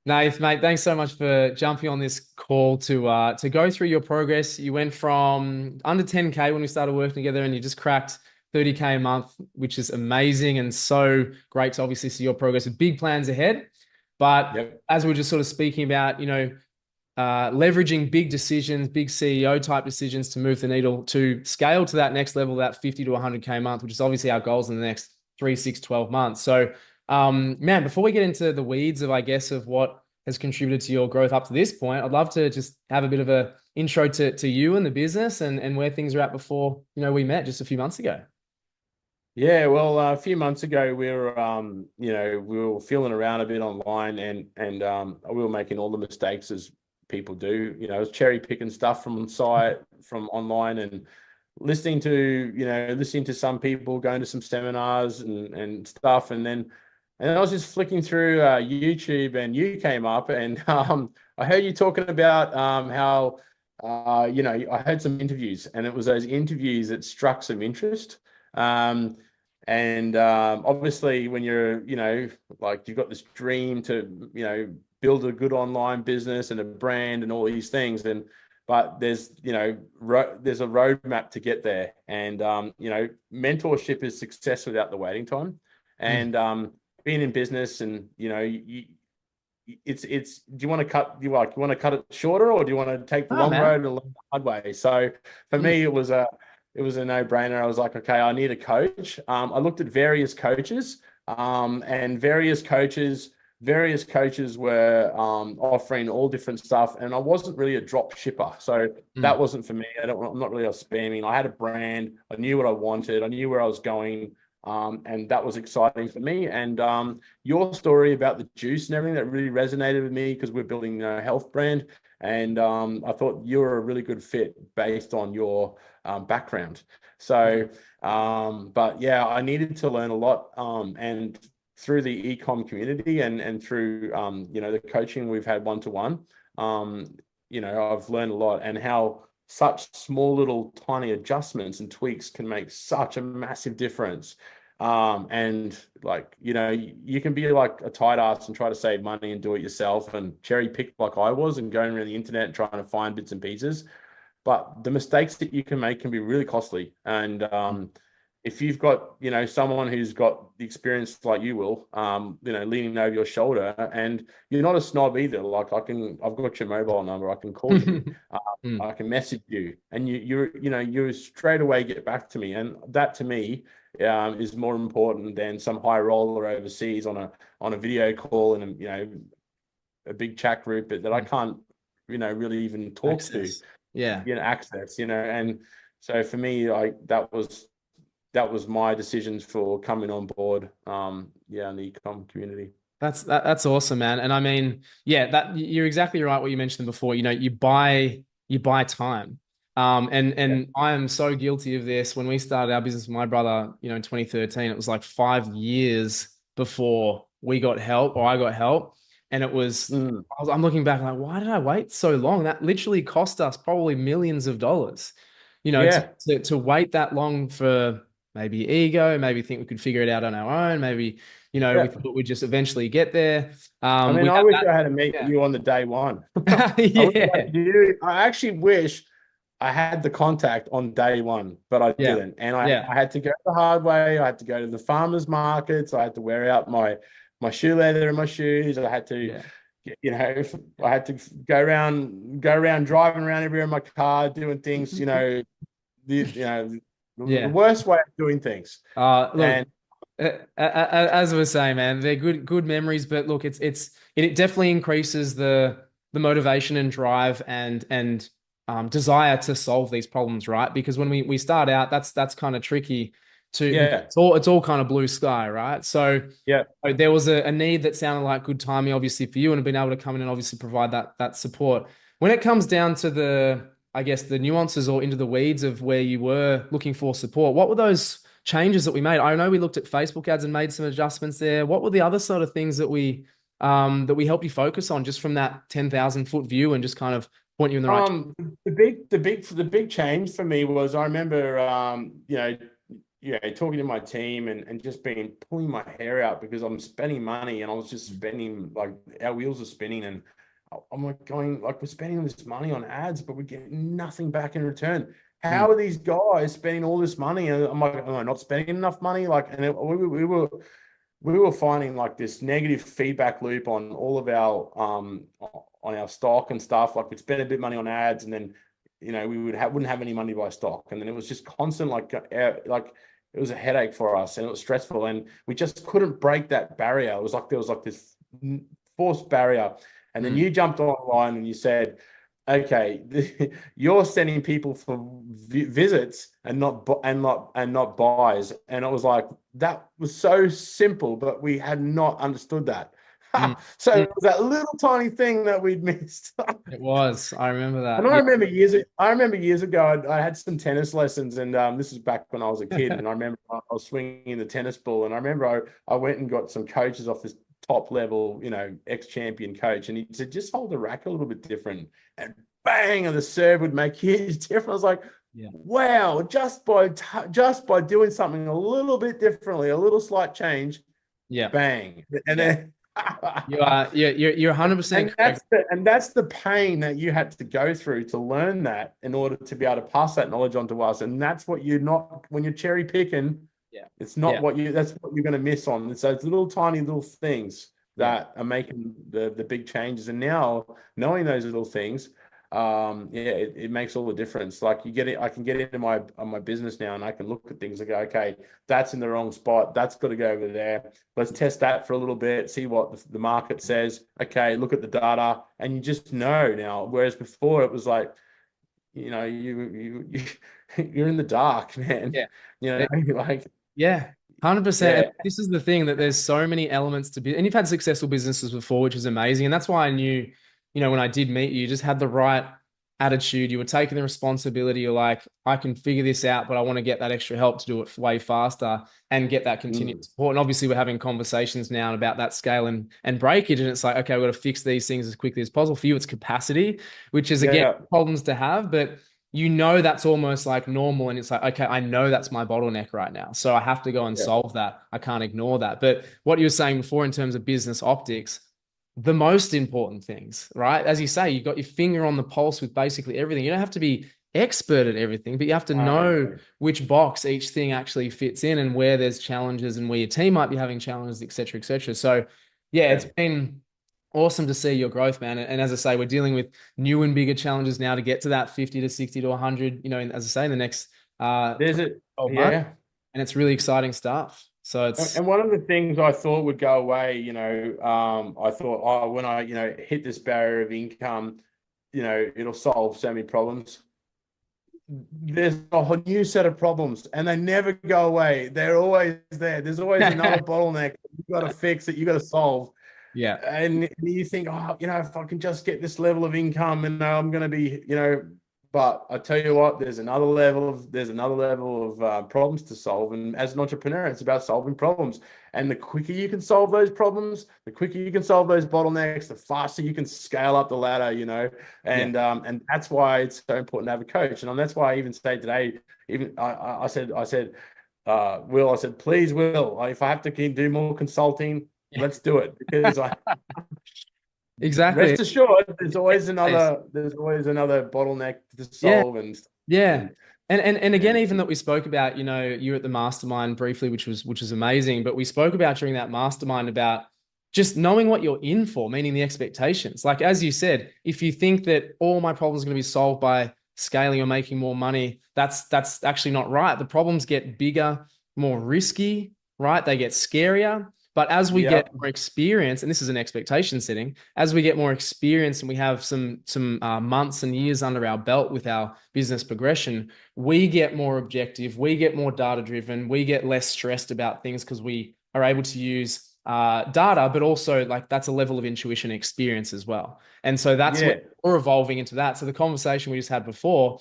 Nath, mate, thanks so much for jumping on this call to go through your progress. You went from under 10K when we started working together, and you just cracked 30K a month, which is amazing and so great to obviously see your progress with big plans ahead. But Yep. as we are just sort of speaking about, leveraging big decisions, big CEO type decisions to move the needle to scale to that next level, that 50 to 100K a month, which is obviously our goals in the next 3, 6, 12 months. So, man, before we get into the weeds of, I guess, of what has contributed to your growth up to this point, I'd love to just have a bit of a intro to you and the business and where things are at before, we met just a few months ago. Yeah, well, a few months ago, we were feeling around a bit online, and we were making all the mistakes as people do. I was cherry picking stuff from on site, from online, and listening to some people, going to some seminars and stuff, and I was just flicking through YouTube, and you came up, and I heard you talking about how I heard some interviews, and it was those interviews that struck some interest. Um, and obviously, when you're, like you've got this dream to, build a good online business and a brand and all these things, but there's, there's a roadmap to get there. And, mentorship is success without the waiting time. Mm. And being in business, and, it's do you want to cut it shorter, or do you want to take the Ah, long man. road and learn the hard way? So for Mm. me, it was a no-brainer. I was like, okay, I need a coach. I looked at various coaches, and various coaches were offering all different stuff, and I wasn't really a drop shipper, so that Mm. wasn't for me. I'm not really a spamming. I had a brand. I knew what I wanted. I knew where I was going. And that was exciting for me. And your story about the juice and everything, that really resonated with me, because we're building a health brand. And I thought you were a really good fit based on your background. So, but yeah, I needed to learn a lot. And through the ecom community, and through the coaching we've had one-to-one, I've learned a lot, and how such small little tiny adjustments and tweaks can make such a massive difference. And like, you can be like a tight ass and try to save money and do it yourself and cherry pick like I was, and going around the internet and trying to find bits and pieces. But the mistakes that you can make can be really costly. And if you've got, someone who's got the experience like you will, leaning over your shoulder, and you're not a snob either. Like, I've got your mobile number. I can call you. Mm. I can message you, and you straight away get back to me. And that, to me, is more important than some high roller overseas on a video call, and a big chat group that I Mm. can't really even talk to, Access. Yeah. access. And so for me, like, that was my decisions for coming on board, in the ecom community. That's awesome, man. And I mean, yeah, that you're exactly right what you mentioned before. You buy time. And Yeah. and I am so guilty of this. When we started our business with my brother, in 2013, it was like 5 years before we got help or I got help. And Mm. I'm looking back like, why did I wait so long? That literally cost us probably millions of dollars, to, Yeah. to wait that long for maybe ego, maybe think we could figure it out on our own, maybe we Yeah. thought we'd just eventually get there. I mean, We I have wish that. I had to meet Yeah. you on the day one. I wish Yeah. I actually wish I had the contact on day one, but I Yeah. didn't. And I, Yeah. I had to go the hard way. I had to go to the farmers markets. I had to wear out my shoe leather and my shoes. I had to, Yeah. I had to go around driving around everywhere in my car, doing things, the Yeah. worst way of doing things. Look, And as I was saying, man, they're good memories, but look, it definitely increases the motivation and drive and desire to solve these problems, right? Because when we start out, that's kind of tricky because yeah, it's all kind of blue sky, right? So yeah. there was a need that sounded like good timing, obviously, for you, and being able to come in and obviously provide that support. When it comes down to I guess, the nuances or into the weeds of where you were looking for support, what were those changes that we made? I know we looked at Facebook ads and made some adjustments there. What were the other sort of things that we helped you focus on just from that 10,000 foot view and just kind of point you in the right? The big change for me was, I remember, talking to my team and just pulling my hair out because I'm spending money and I was just spending, like, our wheels are spinning, and I'm like going, like, we're spending all this money on ads, but we get nothing back in return. How are these guys spending all this money? And I'm like, am I not spending enough money? Like, and we were finding like this negative feedback loop on all of our on our stock and stuff. Like, we'd spend a bit of money on ads, and then we wouldn't have any money to buy stock, and then it was just constant, like it was a headache for us, and it was stressful, and we just couldn't break that barrier. It was like there was like this forced barrier, and then you jumped online and you said, okay, you're sending people for visits and not buys. And it was like, that was so simple, but we had not understood that. So it was that little tiny thing that we'd missed. It was. I remember that. And I remember years ago, I had some tennis lessons, and this is back when I was a kid. And I remember I was swinging the tennis ball, and I remember I went and got some coaches off this top level, ex-champion coach, and he said, just hold the rack a little bit different, and bang, and the serve would make huge difference. I was like, wow, just by doing something a little bit differently, a little slight change, bang, and then you're 100% correct. And that's the pain that you had to go through to learn that in order to be able to pass that knowledge on to us. And that's what you're not, when you're cherry picking. It's not that's what you're going to miss on. It's those little tiny little things that are making the big changes. And now, knowing those little things, it makes all the difference. Like, I can get into my business now, and I can look at things and go, okay, that's in the wrong spot. That's got to go over there. Let's test that for a little bit, see what the market says. Okay, look at the data, and you just know now. Whereas before it was like, you're in the dark, man. Like. Yeah, 100%. This is the thing, that there's so many elements to be, and you've had successful businesses before, which is amazing. And that's why I knew, when I did meet you, you just had the right attitude. You were taking the responsibility. You're like, I can figure this out, but I want to get that extra help to do it way faster and get that continued support. And obviously we're having conversations now about that scale and breakage. And it's like, okay, we've got to fix these things as quickly as possible. For you, it's capacity, which is, again, problems to have, but that's almost like normal. And it's like, okay, I know that's my bottleneck right now, so I have to go and solve that. I can't ignore that. But what you were saying before in terms of business optics, the most important things, right? As you say, you've got your finger on the pulse with basically everything. You don't have to be expert at everything, but you have to know which box each thing actually fits in, and where there's challenges and where your team might be having challenges, et cetera, et cetera. So it's been awesome to see your growth, man. And as I say, we're dealing with new and bigger challenges now to get to that 50 to 60 to 100, as I say, in the next there's it. months. And it's really exciting stuff. So it's, and one of the things I thought would go away, I thought, when I, hit this barrier of income, it'll solve so many problems. There's a whole new set of problems, and they never go away. They're always there. There's always another bottleneck you've got to fix, that you got to solve. And you think, if I can just get this level of income, and I'm going to be, but I tell you what, there's another level of problems to solve. And as an entrepreneur, it's about solving problems. And the quicker you can solve those problems, the quicker you can solve those bottlenecks, the faster you can scale up the ladder, and that's why it's so important to have a coach. And that's why I even say today, I said, Will, I said, please, Will, if I have to do more consulting, let's do it, because exactly. Rest assured, there's always another bottleneck to solve. And again, even that we spoke about, you at the mastermind briefly, which was amazing. But we spoke about during that mastermind about just knowing what you're in for, meaning the expectations. Like, as you said, if you think that all my problems are going to be solved by scaling or making more money, that's actually not right. The problems get bigger, more risky, right? They get scarier. But as we get more experience, and this is an expectation setting, as we get more experience and we have some months and years under our belt with our business progression, we get more objective, we get more data driven, we get less stressed about things because we are able to use data, but also like that's a level of intuition experience as well. And so that's what we're evolving into that. So the conversation we just had before,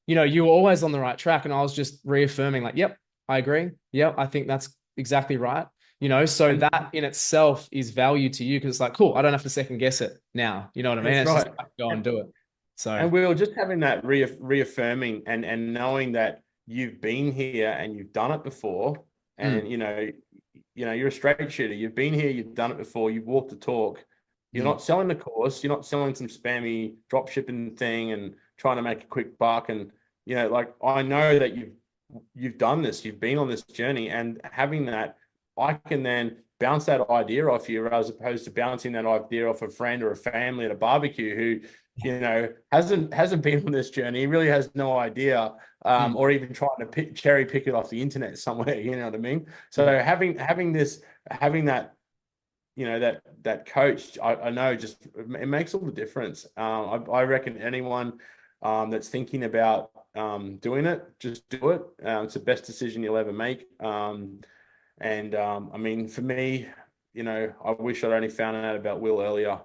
you were always on the right track, and I was just reaffirming like, yep, I agree. Yep, I think that's exactly right. So that in itself is value to you, because it's like, cool, I don't have to second guess it now. You know what I mean? It's just like, go and do it. So, and we were just having that reaffirming and knowing that you've been here and you've done it before, and you're a straight shooter. You've been here, you've done it before, you've walked the talk. You're not selling the course, you're not selling some spammy drop shipping thing and trying to make a quick buck. And like, I know that you've done this, you've been on this journey, and having that, I can then bounce that idea off you, as opposed to bouncing that idea off a friend or a family at a barbecue who hasn't been on this journey. He really has no idea, or even trying to cherry pick it off the internet somewhere. You know what I mean? So having that, that coach, I know, just it makes all the difference. I reckon anyone that's thinking about doing it, just do it. It's the best decision you'll ever make. I mean, for me, I wish I'd only found out about Will earlier.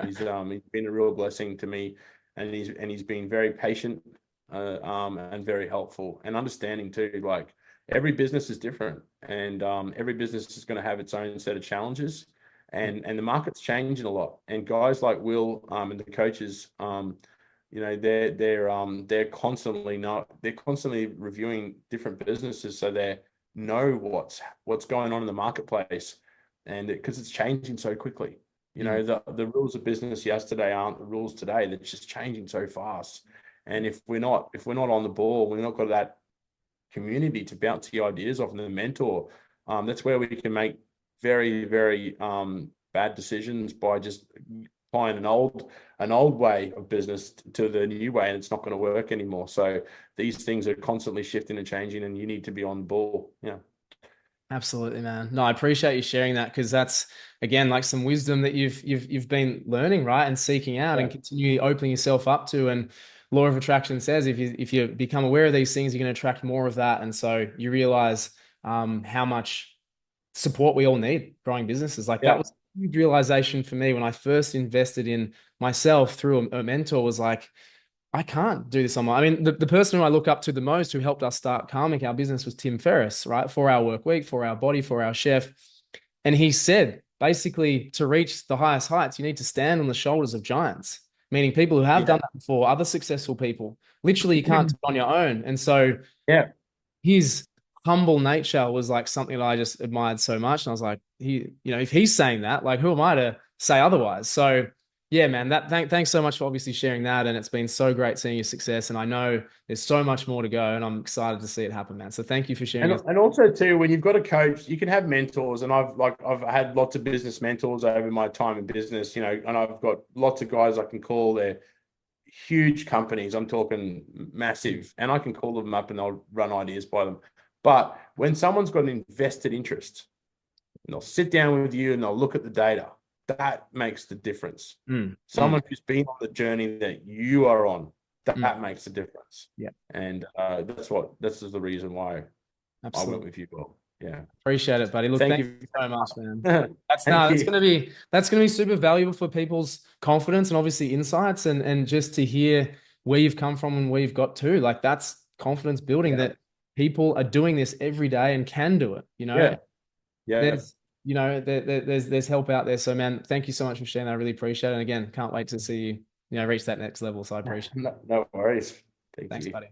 He's been a real blessing to me, and he's been very patient, and very helpful and understanding too. Like, every business is different, and every business is going to have its own set of challenges, and the market's changing a lot. And guys like Will, and the coaches, they're constantly reviewing different businesses, so they know what's going on in the marketplace, and because it's changing so quickly. The rules of business yesterday aren't the rules today. They're just changing so fast. And if we're not on the ball, we've not got that community to bounce the ideas off and the mentor, that's where we can make very, very bad decisions by just applying an old way of business to the new way, and it's not going to work anymore. So these things are constantly shifting and changing, and you need to be on the ball. Yeah. Absolutely, man. No, I appreciate you sharing that, because that's, again, like some wisdom that you've been learning, right, and seeking out, and continually opening yourself up to. And law of attraction says if you become aware of these things, you're going to attract more of that. And so you realize how much support we all need growing businesses. Like, that was a huge realization for me when I first invested in myself through a mentor. Was like, I can't do this on my. I mean, the person who I look up to the most, who helped us start Karmic, our business, was Tim Ferriss, right? 4-hour work week, 4-hour body, 4-hour chef. And he said, basically, to reach the highest heights, you need to stand on the shoulders of giants, meaning people who have done that before, other successful people. Literally, you can't do it on your own. And so his humble nature was like something that I just admired so much. And I was like, if he's saying that, like, who am I to say otherwise? So yeah, man, thanks so much for obviously sharing that. And it's been so great seeing your success. And I know there's so much more to go, and I'm excited to see it happen, man. So thank you for sharing. And also too, when you've got a coach, you can have mentors. And I've had lots of business mentors over my time in business, and I've got lots of guys I can call. They're huge companies. I'm talking massive, and I can call them up and they'll run ideas by them. But when someone's got an invested interest, and they'll sit down with you and they'll look at the data, that makes the difference. Someone who's been on the journey that you are on, that makes a difference. Yeah. And this is the reason why I went with you, Bob. Yeah. Appreciate it, buddy. Look, thank you so much, man. That's gonna be super valuable for people's confidence and obviously insights, and just to hear where you've come from and where you've got to. Like, that's confidence building, that people are doing this every day and can do it. There's help out there. So, man, thank you so much for sharing. I really appreciate it. And again, can't wait to see you, reach that next level. So I appreciate it. No worries. Thanks, buddy.